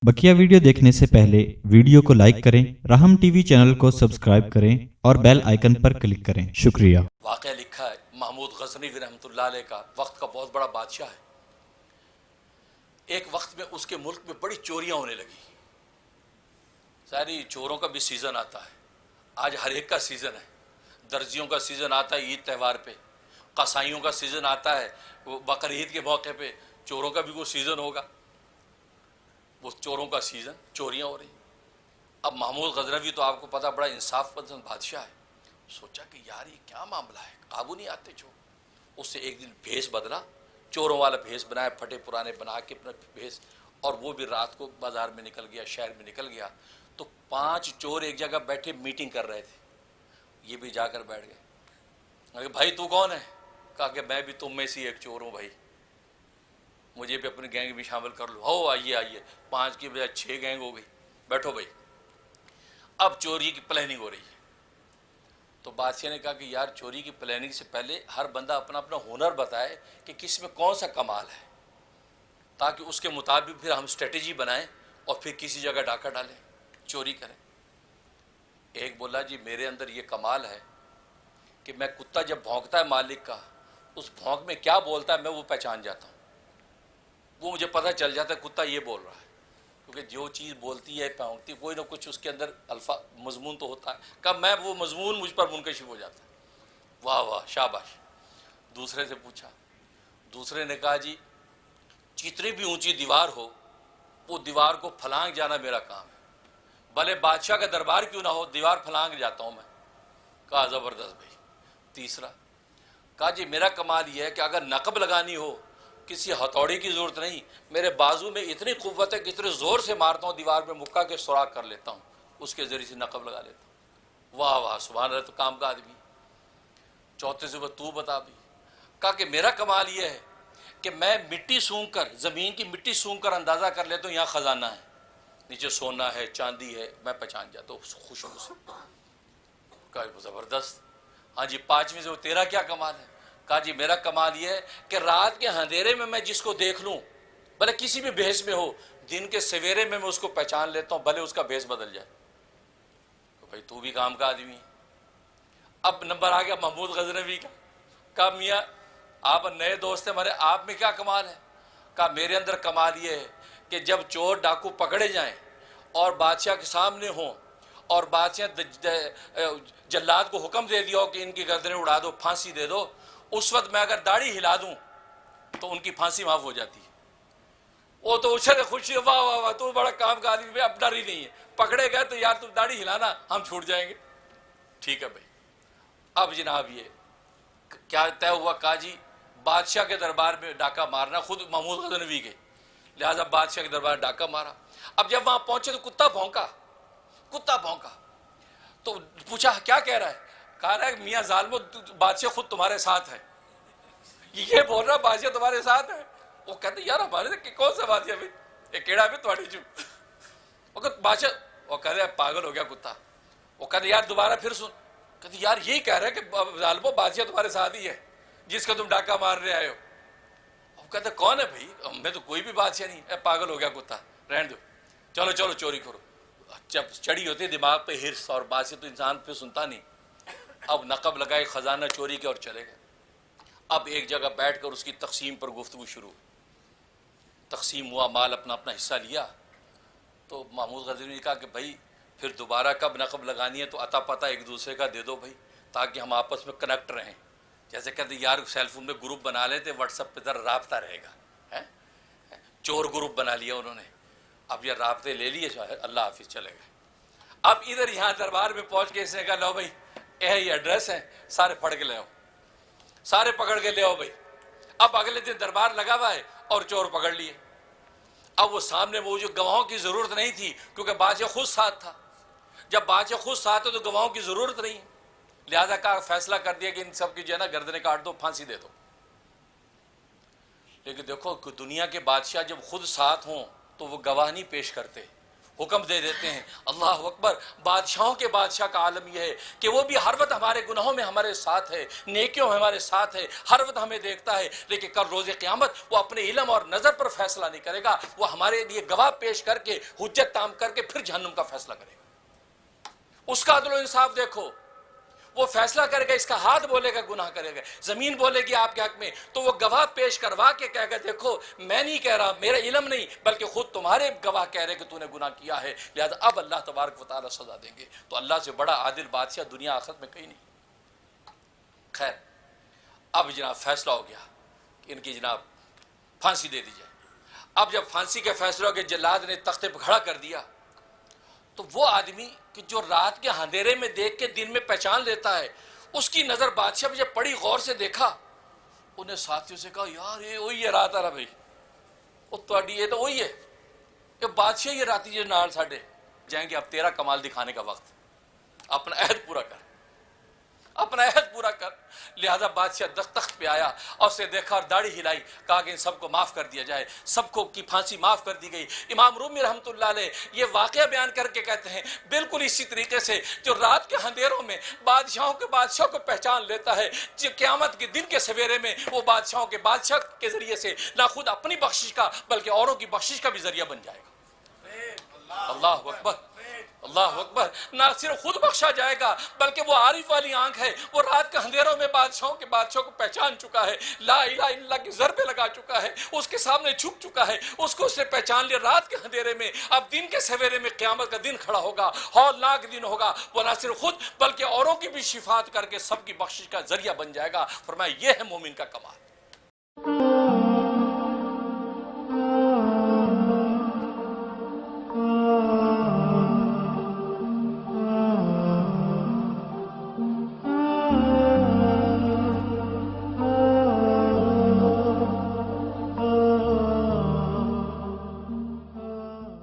बकिया video देखने से पहले वीडियो को लाइक करें, राहम टीवी चैनल को सब्सक्राइब करें और बेल आइकन पर क्लिक करें। शुक्रिया। वाक़या लिखा है महमूद गज़नवी रहमतुल्लाह अलैह का, वक्त का बहुत बड़ा बादशाह है। एक वक्त में उसके मुल्क में बड़ी चोरियां होने लगी। सारी चोरों का भी सीज़न आता है, आज हर एक का सीज़न है। दर्जियों का सीज़न आता है ईद त्यौहार पे, कसाईयों का सीज़न आता है वो बकरीद के मौके पे, चोरों का भी कोई सीज़न होगा। वो चोरों का सीज़न, चोरियां हो रही। अब महमूद गज़नवी तो आपको पता बड़ा इंसाफ पसंद बादशाह है। सोचा कि यार ये क्या मामला है, काबू नहीं आते चोर। उससे एक दिन भेष बदला, चोरों वाला भेष बनाया, फटे पुराने बना के अपना भेष, और वो भी रात को बाजार में निकल गया, शहर में निकल गया। तो 5 चोर एक जगह बैठे मीटिंग कर रहे थे। ये भी जाकर बैठ गए। अरे भाई तू कौन है? कहा कि मैं भी तुम में से एक चोर हूँ भाई, मुझे भी अपनी गैंग में शामिल कर लो। हो आइए आइए, 5 की बजाय 6 गैंग हो गई। बैठो भाई, अब चोरी की प्लानिंग हो रही है। तो बादशाह ने कहा कि यार चोरी की प्लानिंग से पहले हर बंदा अपना अपना हुनर बताए कि किस में कौन सा कमाल है, ताकि उसके मुताबिक फिर हम स्ट्रेटजी बनाएं और फिर किसी जगह डाका डालें, चोरी करें। एक बोला जी मेरे अंदर ये कमाल है कि मैं कुत्ता जब भौंकता है मालिक का, उस भौंक में क्या बोलता है मैं वो पहचान जाता हूँ। वो मुझे पता चल जाता है कुत्ता ये बोल रहा है, क्योंकि जो चीज़ बोलती है भौंकती है, कोई ना कुछ उसके अंदर अल्फा मजमून तो होता है। कब मैं वो मजमून मुझ पर मुनकशिफ हो जाता है। वाह वाह शाबाश। दूसरे से पूछा, दूसरे ने कहा जी जितनी भी ऊंची दीवार हो वो दीवार को फलांग जाना मेरा काम है, भले बादशाह का दरबार क्यों ना हो, दीवार फलांग जाता हूं मैं। कहा जबरदस्त भाई। तीसरा कहा जी मेरा कमाल यह है कि अगर नकब लगानी हो किसी हथौड़ी की जरूरत नहीं, मेरे बाजू में इतनी कुव्वत है कि इतने जोर से मारता हूँ दीवार पे मुक्का के सुराख कर लेता हूँ, उसके जरिए से नकब लगा लेता हूँ। वाह वाह सुभान अल्लाह, तो काम का आदमी। चौथे से तू बता भी। कहा कि मेरा कमाल यह है कि मैं मिट्टी सूंघ कर, जमीन की मिट्टी सूंघ कर अंदाजा कर लेता हूँ यहाँ खजाना है, नीचे सोना है चांदी है, मैं पहचान जाता हूँ खुशबू से। कहा जबरदस्त। हाँ जी पांचवी से तेरा क्या कमाल है? कहा जी मेरा कमाल यह है कि रात के अंधेरे में मैं जिसको देख लूं, भले किसी भी भेष में हो, दिन के सवेरे में मैं उसको पहचान लेता हूं, भले उसका भेष बदल जाए। तो भाई तू भी काम का आदमी है। अब नंबर आ गया महमूद गजनवी का। कहा मियाँ आप नए दोस्त हैं हमारे, आप में क्या कमाल है? कहा मेरे अंदर कमाल ये है कि जब चोर डाकू पकड़े जाएं और बादशाह के सामने हों और बादशाह जल्लाद को हुक्म दे दिया हो कि इनकी गर्दनें उड़ा दो, फांसी दे दो, उस वक्त मैं अगर दाढ़ी हिला दूं तो उनकी फांसी माफ हो जाती है। वो तो उछल खुशी, वाह वाह वाह तू बड़ा काम का आदमी, अब डर ही नहीं है, पकड़े गए तो यार तुम दाढ़ी हिलाना हम छूट जाएंगे। ठीक है भाई। अब जनाब ये क्या तय हुआ? काजी बादशाह के दरबार में डाका मारना, खुद महमूद गजनवी के, लिहाजा बादशाह के दरबार डाका मारा। अब जब वहां पहुंचे तो कुत्ता भौंका, कुत्ता भौंका। तो पूछा क्या कह रहा है? कह रहा है मियाँ जालमो बादशाह खुद तुम्हारे साथ है। ये बोल रहा बादशाह तुम्हारे साथ है। वो कहते यार हमारे कौन सा बादशाह भाई, ये केड़ा भी तुम्हारी चुप। वो बादशाह, वो कह रहे पागल हो गया कुत्ता। वो कहते यार दोबारा फिर सुन। कहते यार यही कह रहा है कि जालमो बादशाह तुम्हारे साथ ही है जिसका तुम डाका मारने आए हो। वो कहते कौन है भाई? मैं तो कोई भी बादशाह नहीं। पागल हो गया कुत्ता, रहने दो, चलो चलो चोरी करो। जब चढ़ी होती दिमाग पे हिर्स और बादशाह तो इंसान पे सुनता नहीं। अब नकब लगाए, खजाना चोरी के और चले गए। अब एक जगह बैठकर उसकी तकसीम पर गुफ्तगू शुरू। तकसीम हुआ, माल अपना अपना हिस्सा लिया। तो महमूद गजनवी ने कहा कि भाई फिर दोबारा कब नकब लगानी है तो अता पता एक दूसरे का दे दो भाई, ताकि हम आपस में कनेक्ट रहें। जैसे कहते यार सेलफोन में ग्रुप बना लेते, व्हाट्सएप पे जरा राब्ता रहेगा है? चोर ग्रुप बना लिया उन्होंने। अब ये राब्ते ले लिए, अल्लाह हाफिज चले गए। अब इधर यहाँ दरबार में पहुंच के इसने कहा लो भाई यही एड्रेस है, सारे पढ़ के ले आओ, सारे पकड़ के ले आओ भाई। अब अगले दिन दरबार लगा हुआ है और चोर पकड़ लिए। अब वो सामने मौजूद, गवाहों की जरूरत नहीं थी क्योंकि बादशाह खुद साथ था। जब बादशाह खुद साथ है तो गवाहों की जरूरत नहीं, लिहाजा का फैसला कर दिया कि इन सब की जो है ना गर्दनें काट दो, फांसी दे दो। लेकिन देखो दुनिया के बादशाह जब खुद साथ हों तो वो गवाह नहीं पेश करते, हुक्म दे देते हैं। अल्लाह अकबर। बादशाहों के बादशाह का आलम यह है कि वो भी हर वक्त हमारे गुनाहों में हमारे साथ है, नेकियों में हमारे साथ है, हर वक्त हमें देखता है, लेकिन कल रोज़े क़यामत वो अपने इल्म और नज़र पर फैसला नहीं करेगा, वो हमारे लिए गवाह पेश करके हुज्जत ताम करके फिर जहन्नुम का फैसला करेगा। उसका अदल इंसाफ देखो, वो फैसला करेगा, इसका हाथ बोलेगा गुनाह करेगा, जमीन बोलेगी आपके हक में, तो वो गवाह पेश करवा के कहेगा देखो मैं नहीं कह रहा, मेरा इल्म नहीं, बल्कि खुद तुम्हारे गवाह कह रहे कि तूने गुनाह किया है, लिहाजा अब अल्लाह तबारक व तआला सजा देंगे। तो अल्लाह से बड़ा आदिल बादशाह दुनिया आखिरत में कहीं नहीं। खैर, अब जनाब फैसला हो गया कि इनकी जनाब फांसी दे दी जाए। अब जब फांसी के फैसले हो गए, जल्लाद ने तख्ते पर खड़ा कर दिया, तो वो आदमी कि जो रात के अंधेरे में देख के दिन में पहचान लेता है, उसकी नजर बादशाह पे जब पड़ी, गौर से देखा, उन्हें साथियों से कहा यार ये वही है रात आ भाई, वो तो ये तो वही है कि बादशाह ये राती जो नाल साढ़े जाएंगे। अब तेरा कमाल दिखाने का वक्त, अपना अहद पूरा कर, अपना अहद पूरा कर। लिहाजा बादशाह तख्त पे आया और उसे देखा और दाढ़ी हिलाई, कहा कि इन सबको माफ कर दिया जाए, सबको की फांसी माफ कर दी गई। इमाम रूमी रहमतुल्लाह अलैह ये वाकया बयान करके कहते हैं बिल्कुल इसी तरीके से जो रात के अंधेरों में बादशाहों के बादशाह को पहचान लेता है, जो क़यामत के दिन के सवेरे में वो बादशाहों के बादशाह के जरिए से ना खुद अपनी बख्शिश का बल्कि औरों की बख्शिश का भी जरिया बन जाएगा। अल्लाह अकबर, अल्लाह अकबर। ना सिर्फ खुद बख्शा जाएगा बल्कि वो आरिफ वाली आंख है, वो रात के अंधेरों में बादशाहों के बादशाह को पहचान चुका है, ला इलाहा इल्लल्लाह की ज़रबे लगा चुका है, उसके सामने झुक चुका है, उसको उसने पहचान लिया रात के अंधेरे में। अब दिन के सवेरे में क़यामत का दिन खड़ा होगा, हौलनाक दिन होगा, वो ना सिर्फ खुद बल्कि औरों की भी शिफात करके सबकी बख्शिश का जरिया बन जाएगा। फरमाया ये है मोमिन का कमाल।